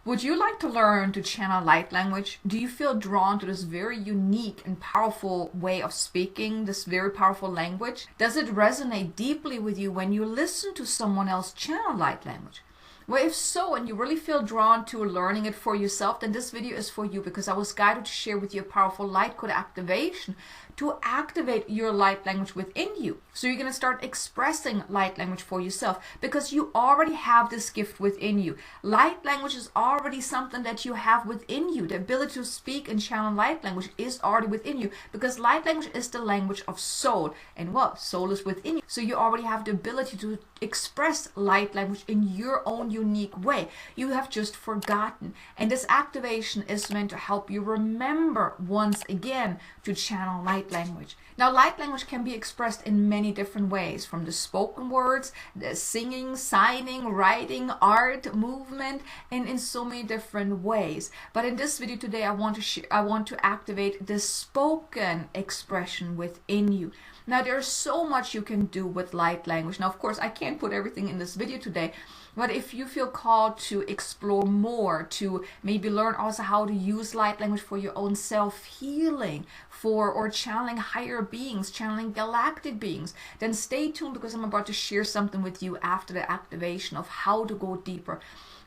Would you like to learn to channel light language? Do you feel drawn to this very unique and powerful way of speaking, this very powerful language? Does it resonate deeply with you when you listen to someone else channel light language? Well, if so, and you really feel drawn to learning it for yourself, then this video is for you, because I was guided to share with you a powerful light code activation to activate your light language within you. So you're going to start expressing light language for yourself, because you already have this gift within you. Light language is already something that you have within you. The ability to speak and channel light language is already within you, because light language is the language of soul. And what? Soul is within you. So you already have the ability to express light language in your own unique way. You have just forgotten. And this activation is meant to help you remember once again to channel light language. Now, light language can be expressed in many different ways, from the spoken words, the singing, signing, writing, art, movement, and in so many different ways. But in this video today, I want to activate the spoken expression within you. Now, there's so much you can do with light language. Now, of course, I can't put everything in this video today, but if you feel called to explore more, to maybe learn also how to use light language for your own self-healing, or channeling higher beings, channeling galactic beings, then stay tuned, because I'm about to share something with you after the activation of how to go deeper.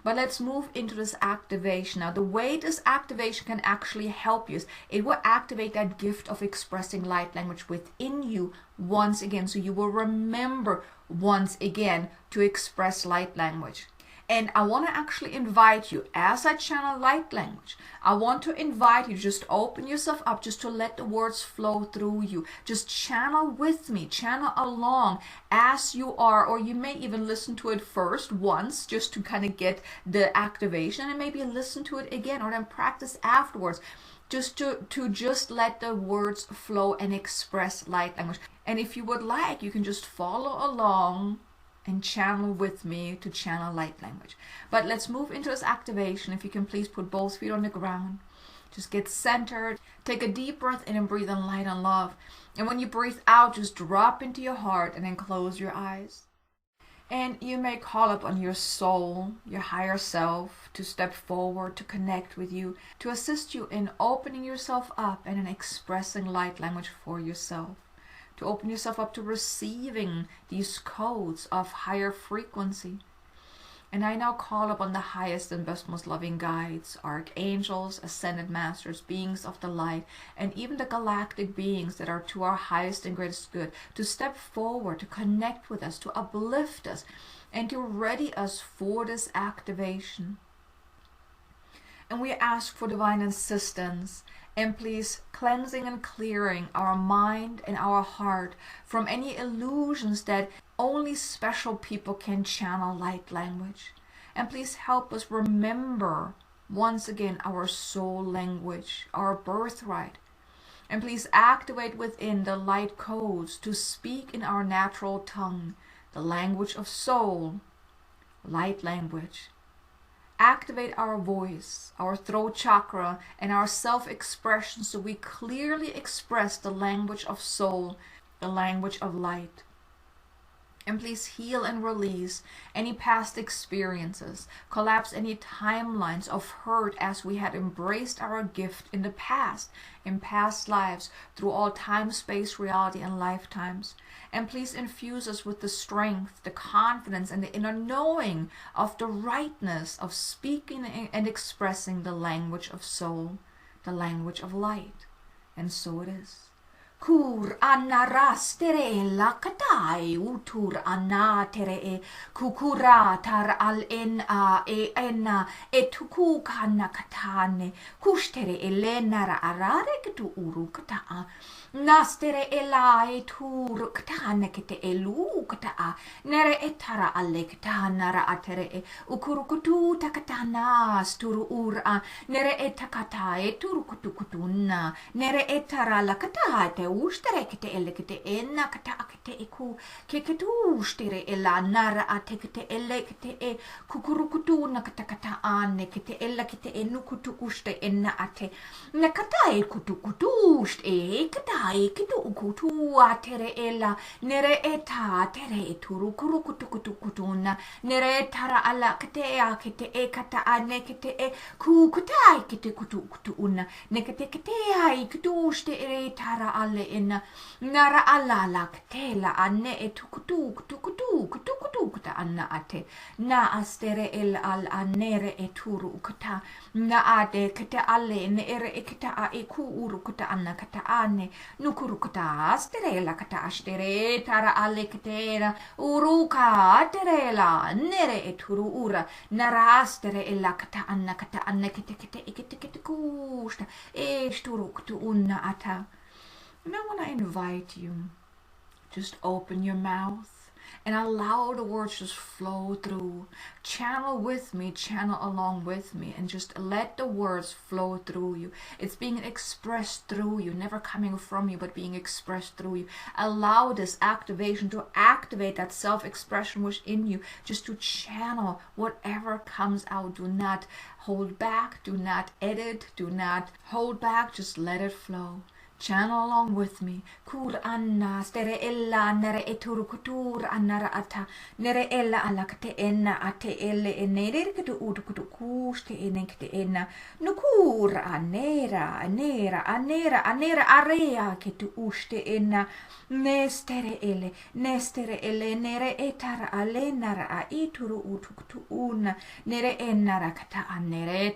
But let's move into this activation. Now, the way this activation can actually help you is it will activate that gift of expressing light language within you once again. So you will remember once again to express light language. And I want to actually invite you, as I channel light language, I want to invite you to just open yourself up, just to let the words flow through you. Just channel with me, channel along as you are, or you may even listen to it first once, just to kind of get the activation, and maybe listen to it again, or then practice afterwards. Just to just let the words flow and express light language. And if you would like, you can just follow along and channel with me to channel light language. But let's move into this activation. If you can please put both feet on the ground. Just get centered. Take a deep breath in and breathe in light and love. And when you breathe out, just drop into your heart and then close your eyes. And you may call upon your soul, your higher self, to step forward, to connect with you, to assist you in opening yourself up and in expressing light language for yourself. To open yourself up to receiving these codes of higher frequency. And I now call upon the highest and best, most loving guides, archangels, ascended masters, beings of the light, and even the galactic beings that are to our highest and greatest good, to step forward, to connect with us, to uplift us, and to ready us for this activation. And we ask for divine assistance, and please cleansing and clearing our mind and our heart from any illusions that only special people can channel light language. And please help us remember once again our soul language, our birthright. And please activate within the light codes to speak in our natural tongue, the language of soul, light language. Activate our voice, our throat chakra, and our self-expression, so we clearly express the language of soul, the language of light. And please heal and release any past experiences, collapse any timelines of hurt as we had embraced our gift in the past, in past lives, through all time, space, reality, and lifetimes. And please infuse us with the strength, the confidence, and the inner knowing of the rightness of speaking and expressing the language of soul, the language of light. And so it is. Kur anaras tere la katai utur ana tere e kukura tar al en a e ena etuku kana katane kustere elena ra arare ketu uru kata nastere ela etur katane kete elu kata nere etara alle katana ra atere e ukuru kutu takatana sturu ura nere etakata eturu kutu kutuna nere etara la kata te ustere kete ele kete ena kata akete eku ke kete ustere ela nara ate kete ele kete e kukurukutu na kata kata ane kete ela kete enu kutu uste ena ate na kata e kutu kutu uste e kata e kutu kutu atere ela nere eta tere e turu kuru kutu kutu kutu na nere tara ala kete a kete e kata ane kete e ku kata e kete kutu kutu una ne kete kete ai kutu uste e tara ale ena nara ala la kete la ane e tukutu kutu kutu kutu kutu kuta anna ate na astere el al anere e turu kata na ade kete ale ne ere e kata a e ku uru kata anna kata ane nukuru kata astere la kata astere tara ale kete na uru ka atere la nere e turu ura nara astere e la kata anna kete kete e kete kete kusta e sturu kutu unna ata. And I want to invite you, just open your mouth and allow the words just flow through. Channel with me, channel along with me, and just let the words flow through you. It's being expressed through you, never coming from you, but being expressed through you. Allow this activation to activate that self-expression within you, just to channel whatever comes out. Do not hold back, do not edit, do not hold back, just let it flow. Channel along with me. Kur anna stere ella nere eturu kutur annara ata nere ella ala kate enna ate elle enere katu udu kutu kuste enekte enna nukur anera area ketu uste enna nestere elle nere etara ale nara a ituru utu una nere ennara kata annere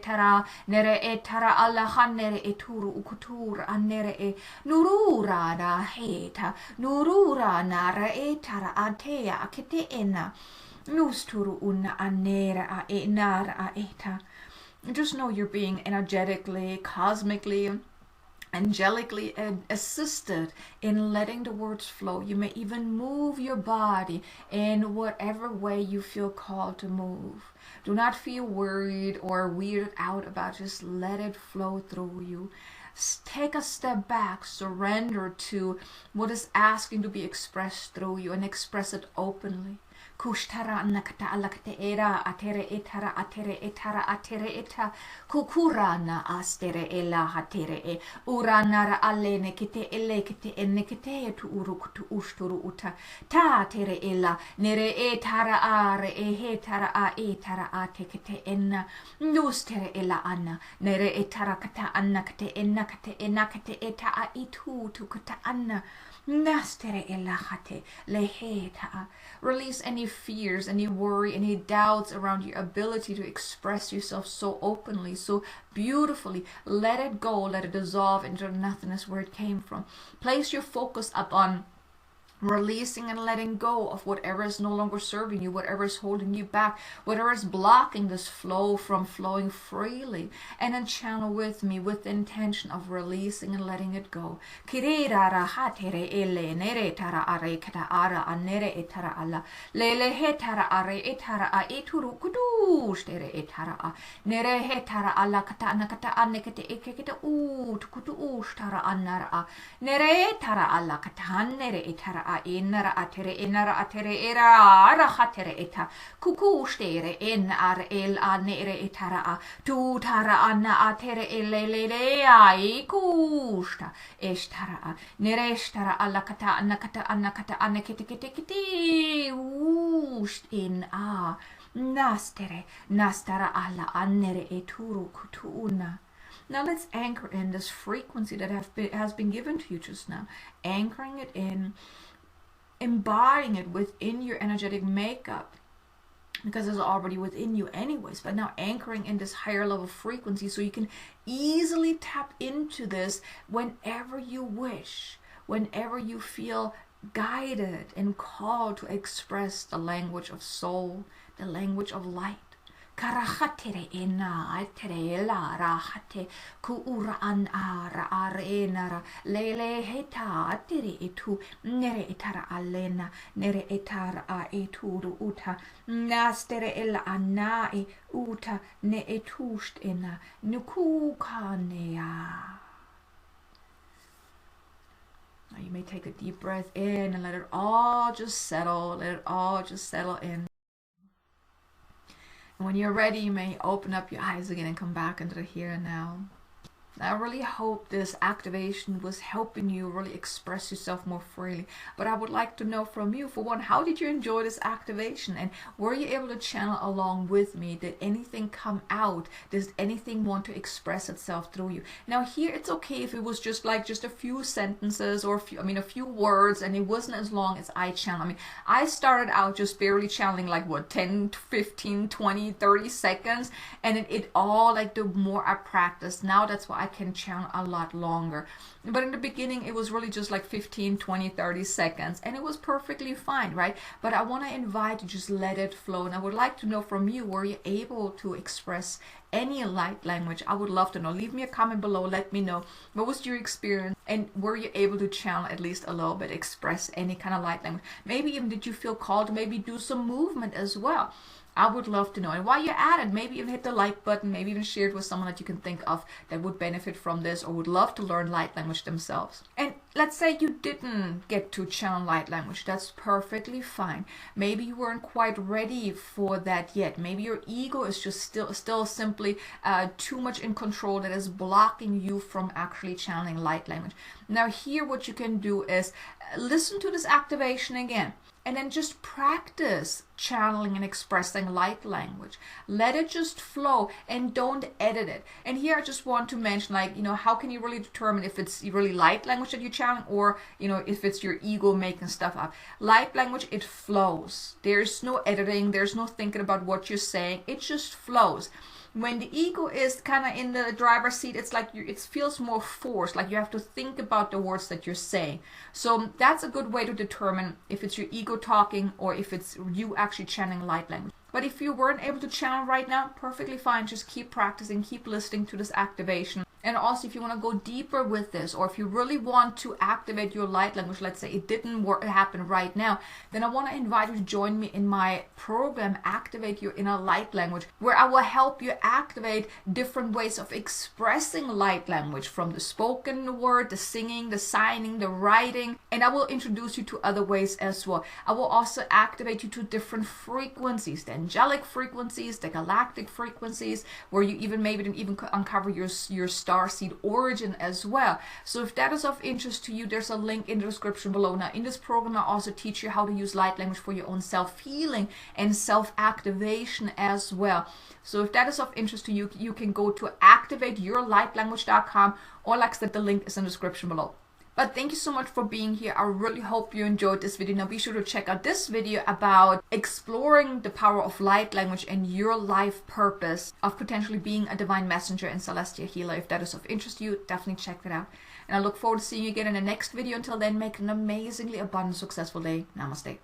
etara alla hanere eturu ukutur annere e nurura na heta nurura nara etara atea akete ena nusturu una anera a enara a eta. Just know you're being energetically, cosmically, angelically assisted in letting the words flow. You may even move your body in whatever way you feel called to move. Do not feel worried or weirded out about it. Just let it flow through you. Take a step back, surrender to what is asking to be expressed through you, and express it openly. Kushtara nakata alakte era atere eta kukurana astere ela hatere e uranara alene kite ele kite enne kite tu urukutu usturu uta ta tere ela nere etara are e hetara a etara ate kite enna nustere ela anna nere etara kata anna kate enna kate enna kate eta a itu tu kata anna nastere ela hate leheta. Release any fears, any worry, any doubts around your ability to express yourself so openly, so beautifully. Let it go, let it dissolve into nothingness where it came from. Place your focus upon releasing and letting go of whatever is no longer serving you, whatever is holding you back, whatever is blocking this flow from flowing freely. And then channel with me with the intention of releasing and letting it go. Kirera hatere ele nere tara are kata ara anere etara ala lele hetara are etara a eturu kudu stere etara a nere hetara ala kata anakata anekete ekete u tukutu ustara anara a nere tara ala kata nere etara a enara atere era ara hatere eta kuku stere en ar el anere etara a tu tara anna atere elele ai kusta estara a nere estara alla kata anakata anekete kete ust in a nastara alla annere eturu kutuna. Now let's anchor in this frequency that has been given to you just now. Anchoring it in, embodying it within your energetic makeup, because it's already within you anyways, but now anchoring in this higher level frequency so you can easily tap into this whenever you wish, whenever you feel guided and called to express the language of soul, the language of light. Karahatere ena tere la rahate ku ura an ara arenara lele heta tere etu nere etara alena nere etara a eturu uta nastere el anae uta ne etust ena nuku kanea. Now you may take a deep breath in and let it all just settle. Let it all just settle in. And when you're ready, you may open up your eyes again and come back into the here and now. I really hope this activation was helping you really express yourself more freely. But I would like to know from you, for one, how did you enjoy this activation? And were you able to channel along with me? Did anything come out? Does anything want to express itself through you? Now here, it's okay if it was just a few sentences or a few words, and it wasn't as long as I channel. I started out just barely channeling like what, 10, 15, 20, 30 seconds. And it all, like, the more I practiced, now that's why I can channel a lot longer. But in the beginning, it was really just like 15, 20, 30 seconds, and it was perfectly fine, right? But I want to invite you, just let it flow. And I would like to know from you, were you able to express any light language? I would love to know. Leave me a comment below. Let me know, what was your experience, and were you able to channel at least a little bit, express any kind of light language? Maybe even did you feel called to maybe do some movement as well? I would love to know. And while you're at it, maybe even hit the like button, maybe even share it with someone that you can think of that would benefit from this or would love to learn light language themselves. And let's say you didn't get to channel light language. That's perfectly fine. Maybe you weren't quite ready for that yet. Maybe your ego is just still simply too much in control, that is blocking you from actually channeling light language. Now here, what you can do is listen to this activation again. And then just practice channeling and expressing light language. Let it just flow and don't edit it. And here I just want to mention, like, how can you really determine if it's really light language that you're channeling, or, if it's your ego making stuff up. Light language, it flows. There's no editing. There's no thinking about what you're saying. It just flows. When the ego is kind of in the driver's seat, it's like it feels more forced, like you have to think about the words that you're saying. So that's a good way to determine if it's your ego talking or if it's you actually channeling light language. But if you weren't able to channel right now, perfectly fine. Just keep practicing, keep listening to this activation. And also, if you want to go deeper with this, or if you really want to activate your light language, let's say it didn't happen right now, then I want to invite you to join me in my program, Activate Your Inner Light Language, where I will help you activate different ways of expressing light language, from the spoken word, the singing, the signing, the writing, and I will introduce you to other ways as well. I will also activate you to different frequencies, the angelic frequencies, the galactic frequencies, where you maybe uncover your starseed origin as well. So if that is of interest to you, there's a link in the description below. Now in this program, I also teach you how to use light language for your own self-healing and self-activation as well. So if that is of interest to you, you can go to activateyourlightlanguage.com, or like I said, the link is in the description below. But thank you so much for being here. I really hope you enjoyed this video. Now be sure to check out this video about exploring the power of light language and your life purpose of potentially being a divine messenger and celestial healer. If that is of interest to you, definitely check that out. And I look forward to seeing you again in the next video. Until then, make an amazingly abundant, successful day. Namaste.